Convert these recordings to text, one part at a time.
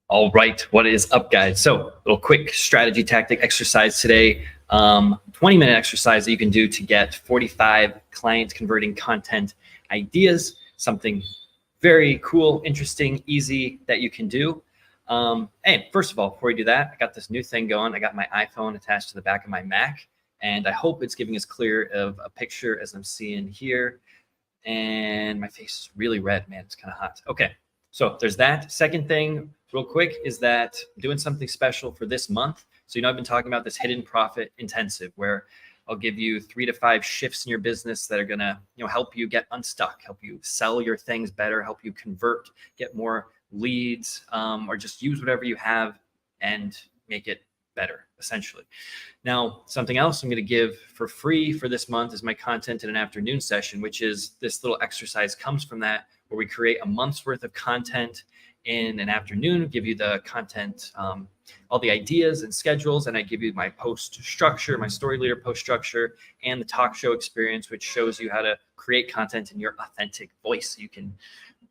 All right, what is up, guys? So, a little quick strategy tactic exercise today. 20-minute exercise that you can do to get 45 client converting content ideas. Something very cool, interesting, easy that you can do. And first of all, before we do that, I got this new thing going. I got my iPhone attached to the back of my Mac, and I hope it's giving as clear of a picture as I'm seeing here. And my face is really red, man. It's kind of hot. Okay, so there's that. Second thing, real quick, is that I'm doing something special for this month. So, I've been talking about this hidden profit intensive where I'll give you 3 to 5 shifts in your business that are gonna, help you get unstuck, help you sell your things better, help you convert, get more leads, or just use whatever you have and make it better, essentially. Now, something else I'm going to give for free for this month is my content in an afternoon session, which is this little exercise comes from that, where we create a month's worth of content in an afternoon, give you the content, all the ideas and schedules, and I give you my post structure, my story leader post structure, and the talk show experience, which shows you how to create content in your authentic voice. You can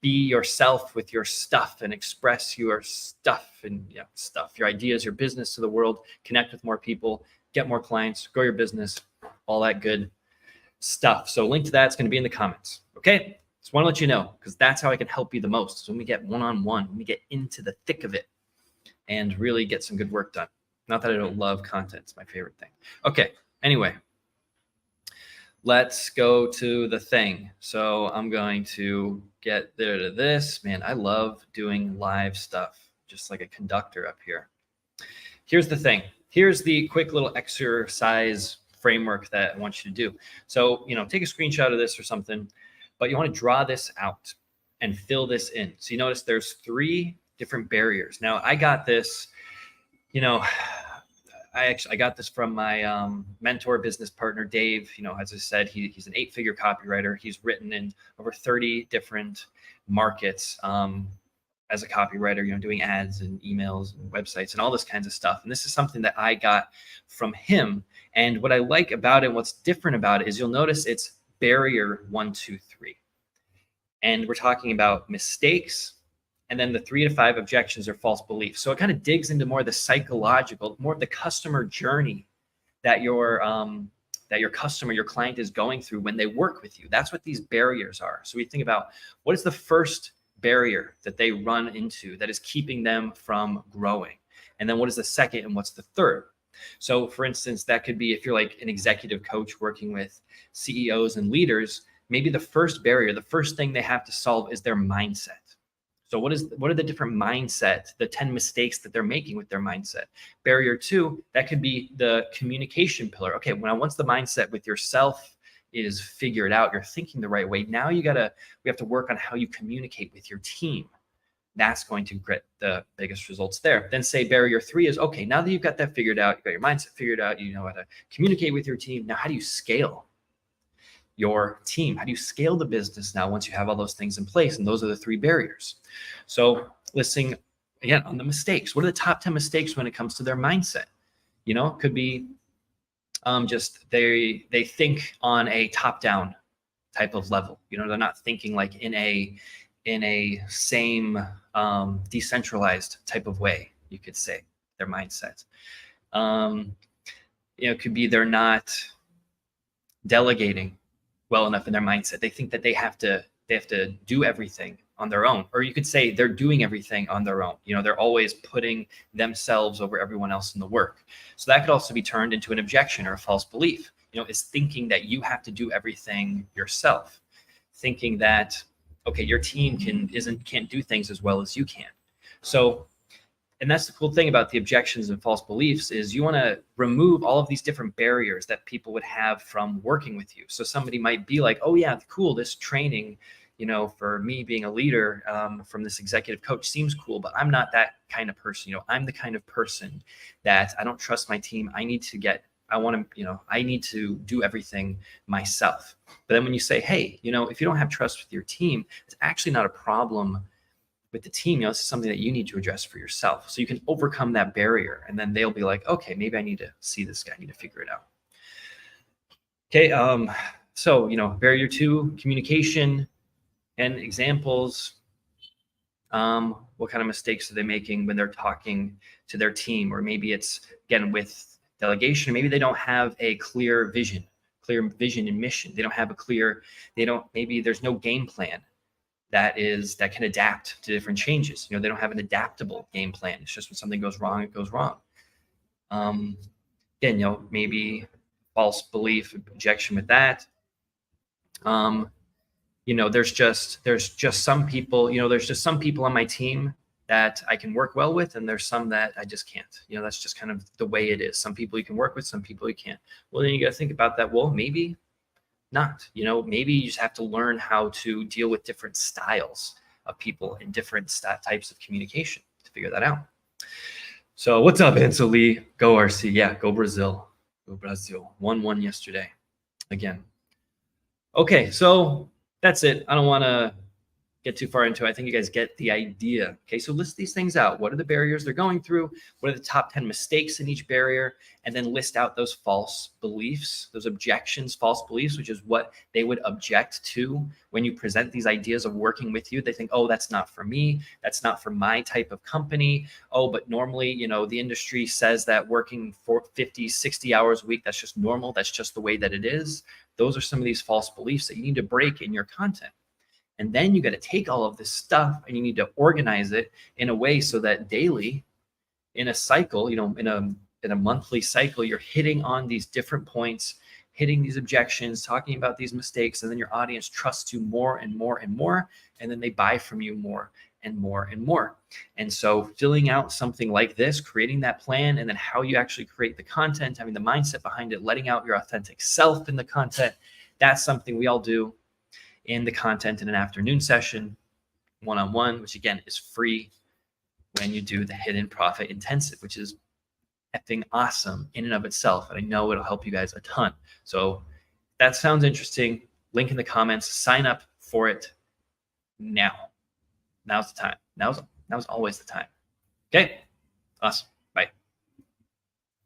be yourself with your stuff and express your stuff and your ideas, your business to the world, connect with more people, get more clients, grow your business, all that good stuff. So link to that's going to be in the comments. Okay. Just want to let you know, because that's how I can help you the most. So when we get one-on-one, when we get into the thick of it and really get some good work done. Not that I don't love content. It's my favorite thing. Okay. Anyway, let's go to the thing. So I'm going to get there to this. Man, I love doing live stuff, just like a conductor up here. Here's the thing. Here's the quick little exercise framework that I want you to do. So, take a screenshot of this or something, but you want to draw this out and fill this in. So you notice there's 3 different barriers. Now I got this, I got this from my mentor, business partner, Dave. As I said, he's an 8-figure copywriter. He's written in over 30 different markets as a copywriter, doing ads and emails and websites and all this kinds of stuff. And this is something that I got from him. And what I like about it, what's different about it, is you'll notice it's barrier 1, 2, 3. And we're talking about mistakes, and then the 3 to 5 objections or false beliefs. So it kind of digs into more of the psychological, more of the customer journey that your customer, your client is going through when they work with you. That's what these barriers are. So we think about, what is the first barrier that they run into that is keeping them from growing? And then what is the second, and what's the third? So for instance, that could be, if you're like an executive coach working with CEOs and leaders, maybe the first barrier, the first thing they have to solve is their mindset. So what are the different mindset, the 10 mistakes that they're making with their mindset? Barrier 2, that could be the communication pillar. Okay, once the mindset with yourself is figured out, you're thinking the right way. Now we have to work on how you communicate with your team. That's going to get the biggest results there. Then say barrier 3 is, okay, now that you've got that figured out, you've got your mindset figured out, you know how to communicate with your team. Now, how do you scale your team? How do you scale the business now once you have all those things in place? And those are the 3 barriers. So listening again on the mistakes. What are the top 10 mistakes when it comes to their mindset? Could be just they think on a top-down type of level. They're not thinking like in a same decentralized type of way, you could say, their mindset. It could be they're not delegating well enough in their mindset. They think that they have to do everything on their own, or you could say they're doing everything on their own. They're always putting themselves over everyone else in the work. So that could also be turned into an objection or a false belief, is thinking that you have to do everything yourself, thinking that, okay, your team can't do things as well as you can. So, and that's the cool thing about the objections and false beliefs, is you want to remove all of these different barriers that people would have from working with you. So somebody might be like, oh yeah, cool, this training, for me being a leader from this executive coach seems cool, but I'm not that kind of person. I'm the kind of person that I don't trust my team. I need to do everything myself. But then when you say, hey, if you don't have trust with your team, it's actually not a problem with the team. This is something that you need to address for yourself. So you can overcome that barrier, and then they'll be like, okay, maybe I need to see this guy. I need to figure it out. Okay. So, barrier 2, communication and examples. What kind of mistakes are they making when they're talking to their team? Or maybe it's, again, with delegation, maybe they don't have a clear vision and mission. They don't have a clear, maybe there's no game plan that can adapt to different changes. They don't have an adaptable game plan. It's just when something goes wrong, it goes wrong. Again, maybe false belief, objection with that. There's just some people, there's just some people on my team that I can work well with, and there's some that I just can't. That's just kind of the way it is. Some people you can work with, some people you can't. Well, then you got to think about that. Well, maybe not. Maybe you just have to learn how to deal with different styles of people and different types of communication to figure that out. So what's up, Ansel Lee? Go RC. Yeah, go Brazil. Go Brazil. 1-1 yesterday. Again. Okay, so that's it. I don't want to get too far into it. I think you guys get the idea. Okay, so list these things out. What are the barriers they're going through? What are the top 10 mistakes in each barrier? And then list out those false beliefs, those objections, false beliefs, which is what they would object to when you present these ideas of working with you. They think, oh, that's not for me. That's not for my type of company. Oh, but normally, the industry says that working for 50, 60 hours a week, that's just normal. That's just the way that it is. Those are some of these false beliefs that you need to break in your content. And then you got to take all of this stuff and you need to organize it in a way so that daily, in a cycle, in a monthly cycle, you're hitting on these different points, hitting these objections, talking about these mistakes, and then your audience trusts you more and more and more, and then they buy from you more and more and more. And so filling out something like this, creating that plan, and then how you actually create the content, having the mindset behind it, letting out your authentic self in the content, that's something we all do in the content in an afternoon session, one-on-one, which again is free when you do the Hidden Profit Intensive, which is effing awesome in and of itself. And I know it'll help you guys a ton. So that sounds interesting. Link in the comments, sign up for it now. Now's the time. Now's always the time. Okay, awesome.